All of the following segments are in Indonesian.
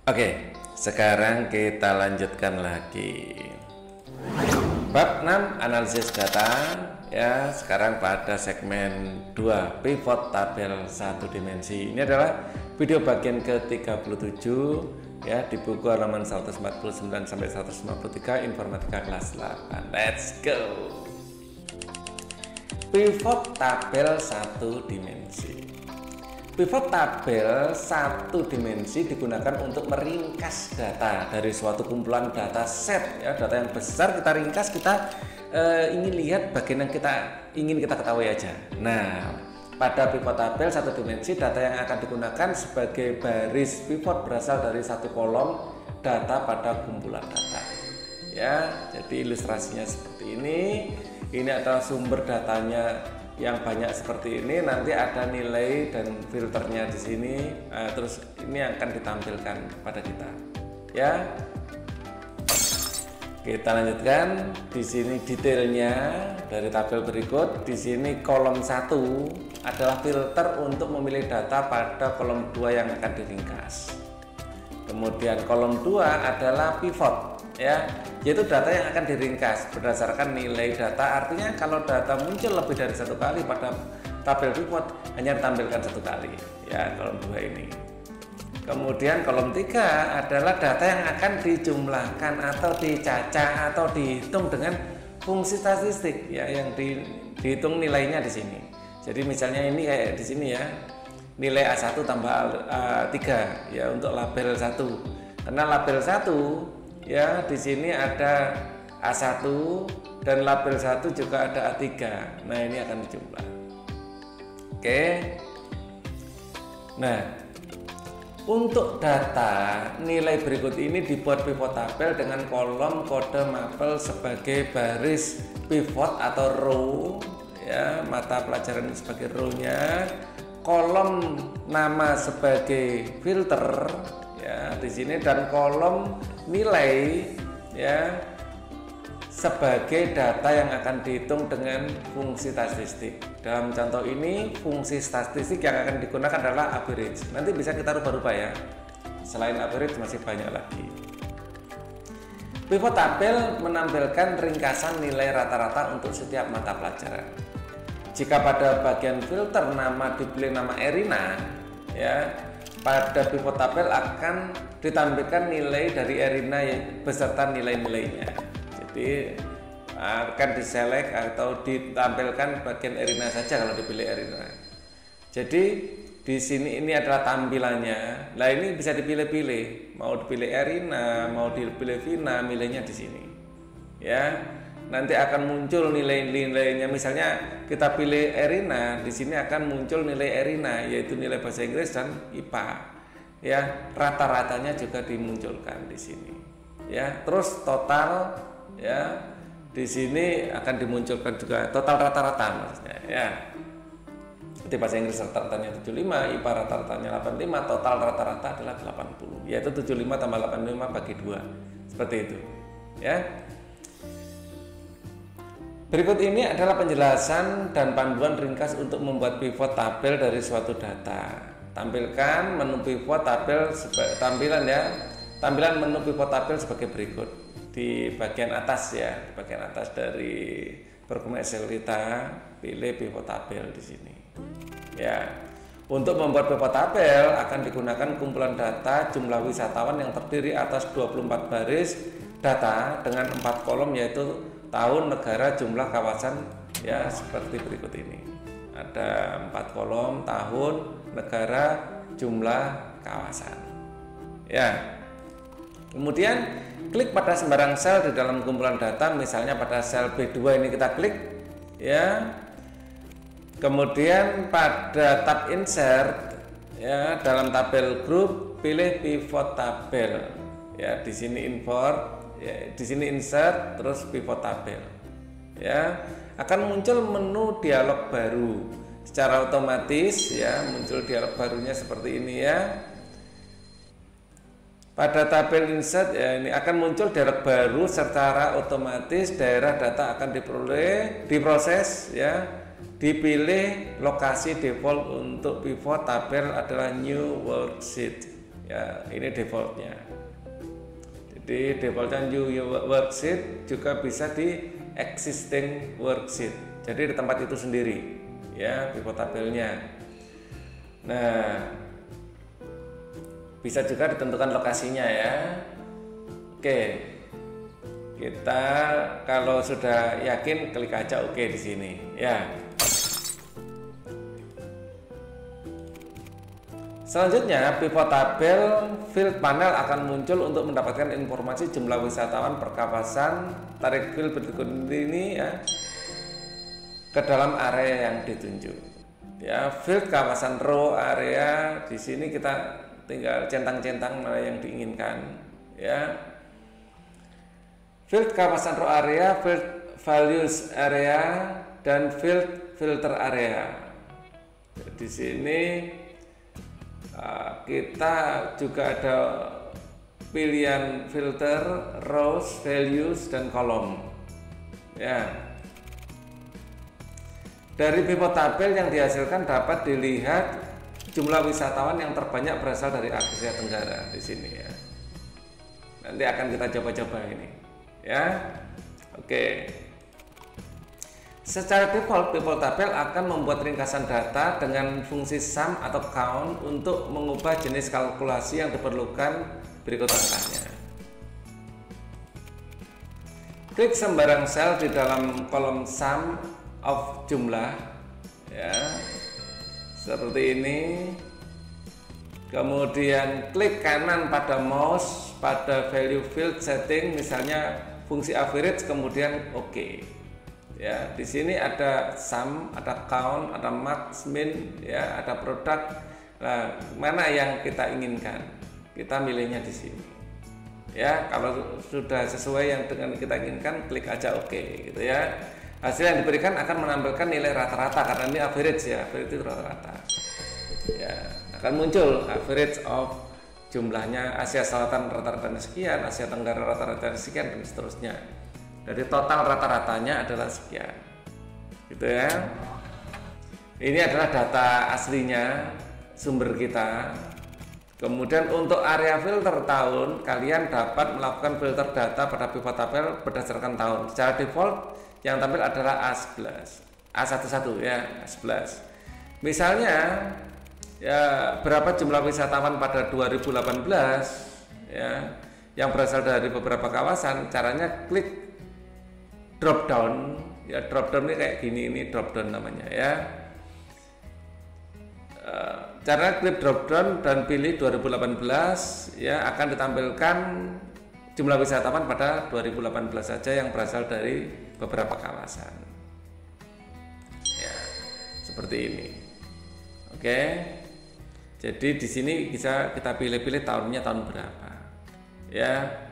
Oke, sekarang kita lanjutkan lagi. Bab 6 analisis data ya. Sekarang pada segmen 2 pivot tabel satu dimensi. Ini adalah video bagian ke-37 ya, di buku halaman 149 sampai 153 informatika kelas 8. Let's go. Pivot tabel satu dimensi. Pivot tabel satu dimensi digunakan untuk meringkas data dari suatu kumpulan data set ya, data yang besar kita ringkas, kita ingin lihat bagian yang ingin kita ketahui aja. Nah, pada pivot tabel satu dimensi, data yang akan digunakan sebagai baris pivot berasal dari satu kolom data pada kumpulan data. Ya, jadi ilustrasinya seperti ini. Ini adalah sumber datanya yang banyak seperti ini, nanti ada nilai dan filternya di sini. Terus ini akan ditampilkan kepada kita. Ya, kita lanjutkan. Di sini detailnya dari tabel berikut. Di sini kolom 1 adalah filter untuk memilih data pada kolom 2 yang akan diringkas. Kemudian kolom 2 adalah pivot ya, yaitu data yang akan diringkas berdasarkan nilai data. Artinya kalau data muncul lebih dari satu kali pada tabel pivot, hanya ditampilkan satu kali ya, kolom 2 ini. Kemudian kolom 3 adalah data yang akan dijumlahkan atau dicacah atau dihitung dengan fungsi statistik ya, yang dihitung nilainya di sini. Jadi misalnya ini kayak di sini ya, nilai A1 tambah A3 ya untuk label 1. Karena label 1 ya, di sini ada A1 dan label 1 juga ada A3. Nah, ini akan dijumlah. Oke. Nah, untuk data nilai berikut ini dibuat pivot tabel dengan kolom kode mapel sebagai baris pivot atau row ya, mata pelajaran sebagai row-nya, kolom nama sebagai filter ya di sini, dan kolom nilai ya sebagai data yang akan dihitung dengan fungsi statistik. Dalam contoh ini fungsi statistik yang akan digunakan adalah average. Nanti bisa kita rubah-rubah ya. Selain average masih banyak lagi. Pivot tabel menampilkan ringkasan nilai rata-rata untuk setiap mata pelajaran. Jika pada bagian filter nama dipilih nama Erina ya, pada pivot tabel akan ditampilkan nilai dari Erina beserta nilai-nilainya. Jadi akan diselect atau ditampilkan bagian Erina saja kalau dipilih Erina. Jadi di sini ini adalah tampilannya. Nah, ini bisa dipilih-pilih, mau dipilih Erina, mau dipilih Vina, nilainya di sini. Ya, nanti akan muncul nilai-nilainya. Misalnya kita pilih Erina, di sini akan muncul nilai Erina, yaitu nilai bahasa Inggris dan IPA. Ya, rata-ratanya juga dimunculkan di sini. Ya, terus total ya, di sini akan dimunculkan juga total rata-rata maksudnya ya. Di bahasa Inggris rata-ratanya 75, IPA rata-ratanya 85, total rata-rata adalah 80, yaitu 75 tambah 85 bagi 2. Seperti itu. Ya. Berikut ini adalah penjelasan dan panduan ringkas untuk membuat pivot tabel dari suatu data. Tampilkan menu pivot tabel tampilan menu pivot tabel sebagai berikut. Di bagian atas ya, di bagian atas dari dokumen Excel kita, pilih pivot tabel di sini. Ya. Untuk membuat pivot tabel akan digunakan kumpulan data jumlah wisatawan yang terdiri atas 24 baris data dengan 4 kolom, yaitu tahun, negara, jumlah, kawasan ya, seperti berikut ini. Ada 4 kolom, tahun, negara, jumlah, kawasan. Ya. Kemudian klik pada sembarang sel di dalam kumpulan data, misalnya pada sel B2 ini kita klik ya. Kemudian pada tab insert ya, dalam tabel grup pilih pivot tabel. Ya, di sini import, ya, di sini insert terus pivot tabel. Ya, akan muncul menu dialog baru. Secara otomatis ya, muncul dialog barunya seperti ini ya. Pada tabel insert ya, ini akan muncul dialog baru secara otomatis, daerah data akan diproses ya, dipilih lokasi default untuk pivot tabel adalah new worksheet Ya, ini defaultnya. Jadi defaultnya new worksheet juga bisa di existing worksheet. Jadi di tempat itu sendiri, ya, pivot tabelnya. Nah, bisa juga ditentukan lokasinya ya. Oke, kita kalau sudah yakin klik aja oke di sini, ya. Selanjutnya, pivot tabel field panel akan muncul untuk mendapatkan informasi jumlah wisatawan per kawasan. Tarik field berikut ini ya ke dalam area yang ditunjuk. Ya, field kawasan row area di sini kita tinggal centang-centang mana yang diinginkan. Ya, field kawasan row area, field values area, dan field filter area. Di sini kita juga ada pilihan filter, rows, values, dan kolom. Ya. Dari pivot tabel yang dihasilkan dapat dilihat jumlah wisatawan yang terbanyak berasal dari Asia Tenggara di sini ya. Nanti akan kita coba-coba ini. Ya. Oke. Secara default, pivot tabel akan membuat ringkasan data dengan fungsi sum atau count untuk mengubah jenis kalkulasi yang diperlukan berikut angkanya. Klik sembarang sel di dalam kolom sum of jumlah, ya, seperti ini. Kemudian klik kanan pada mouse pada value field setting, misalnya fungsi average, kemudian oke. Ya, di sini ada sum, ada count, ada max, min, ya, ada produk. Nah, mana yang kita inginkan? Kita milihnya di sini. Ya, kalau sudah sesuai yang dengan kita inginkan, klik aja oke, gitu ya. Hasil yang diberikan akan menampilkan nilai rata-rata karena ini average ya, average itu rata-rata. Ya, akan muncul average of jumlahnya Asia Selatan rata-ratanya sekian, Asia Tenggara rata-ratanya sekian, dan seterusnya. Dari total rata-ratanya adalah sekian, gitu ya. Ini adalah data aslinya, sumber kita. Kemudian untuk area filter tahun, kalian dapat melakukan filter data pada pivot tabel berdasarkan tahun. Secara default yang tampil adalah A11, A11 ya, A11. Misalnya ya, berapa jumlah wisatawan pada 2018 ya, yang berasal dari beberapa kawasan. Caranya klik drop down, ya, drop down ini kayak gini, ini drop down namanya ya. Cara klik drop down dan pilih 2018, ya, akan ditampilkan jumlah wisatawan pada 2018 saja yang berasal dari beberapa kawasan. Ya, seperti ini. Oke. Jadi di sini bisa kita pilih-pilih tahunnya tahun berapa. Ya.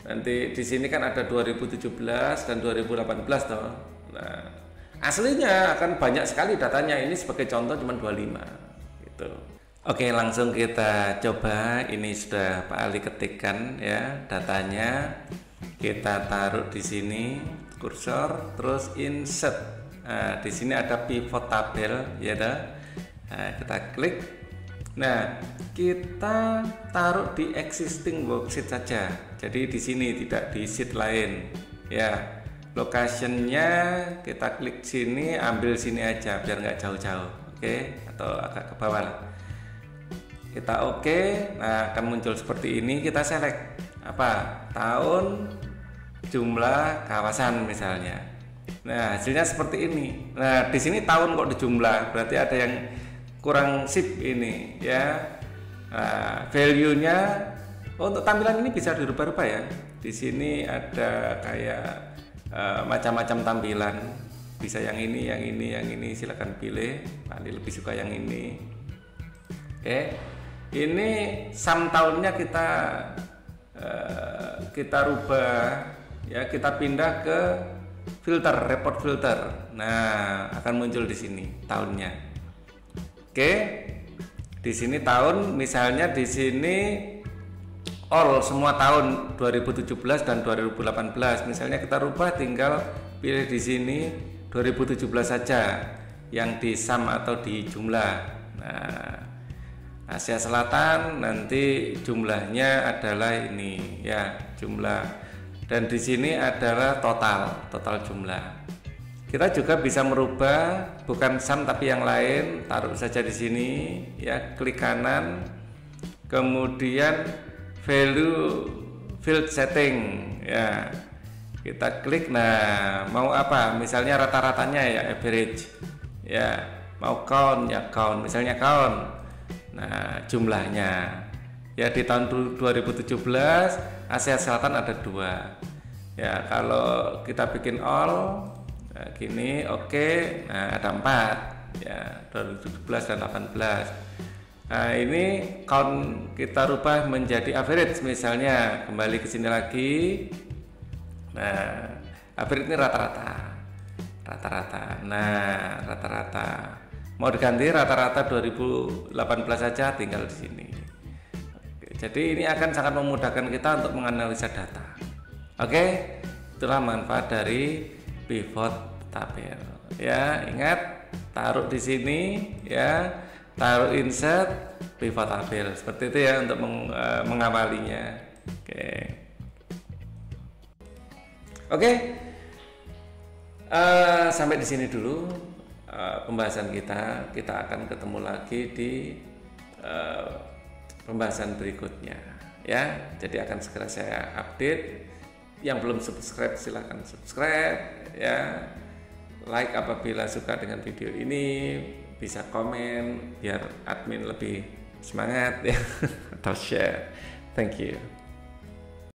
Nanti di sini kan ada 2017 dan 2018 toh. Nah, aslinya akan banyak sekali datanya. Ini sebagai contoh cuma 25 gitu. Oke, langsung kita coba. Ini sudah Pak Ali ketikkan ya datanya. Kita taruh di sini kursor, terus insert. Nah, di sini ada pivot tabel ya dah. Nah, kita klik. Nah, kita taruh di existing worksheet saja. Jadi di sini tidak di sheet lain. Ya, locationnya kita klik sini, ambil sini aja biar nggak jauh-jauh. Oke, atau agak ke bawah lah. Kita oke. Nah, akan muncul seperti ini. Kita select apa? Tahun, jumlah, kawasan misalnya. Nah, hasilnya seperti ini. Nah, di sini tahun kok dijumlah, berarti ada yang kurang sip ini ya. Nah, value-nya untuk tampilan ini bisa dirubah-rubah ya. Di sini ada kayak macam-macam tampilan. Bisa yang ini, yang ini, yang ini, silakan pilih. Pak Ali lebih suka yang ini. Oke. Ini sum tahunnya kita rubah ya, kita pindah ke filter, report filter. Nah, akan muncul di sini tahunnya. Oke, di sini tahun, misalnya di sini all semua tahun 2017 dan 2018. Misalnya kita rubah, tinggal pilih di sini 2017 saja yang di sum atau di jumlah. Nah, Asia Selatan nanti jumlahnya adalah ini ya, jumlah, dan di sini adalah total jumlah. Kita juga bisa merubah bukan sum tapi yang lain, taruh saja di sini ya, klik kanan, kemudian value field setting ya, kita klik. Nah, mau apa? Misalnya rata-ratanya ya average ya, mau count ya count, misalnya count. Nah, jumlahnya ya di tahun 2017 Asia Selatan ada 2 ya. Kalau kita bikin all nah, gini oke. Nah, ada 4 ya, 2017 dan 18. Nah, ini count kita rubah menjadi average, misalnya kembali ke sini lagi. Nah, average ini rata-rata. Nah, rata-rata mau diganti rata-rata 2018 saja, tinggal di sini. Oke, jadi ini akan sangat memudahkan kita untuk menganalisa data. Oke, itulah manfaat dari pivot tabel. Ya, ingat taruh di sini ya, taruh insert pivot tabel seperti itu ya untuk mengawalinya. Oke, sampai di sini dulu pembahasan kita. Kita akan ketemu lagi di pembahasan berikutnya ya. Jadi akan segera saya update. Yang belum subscribe silahkan subscribe ya, like apabila suka dengan video ini, bisa komen biar admin lebih semangat ya, atau share. Thank you.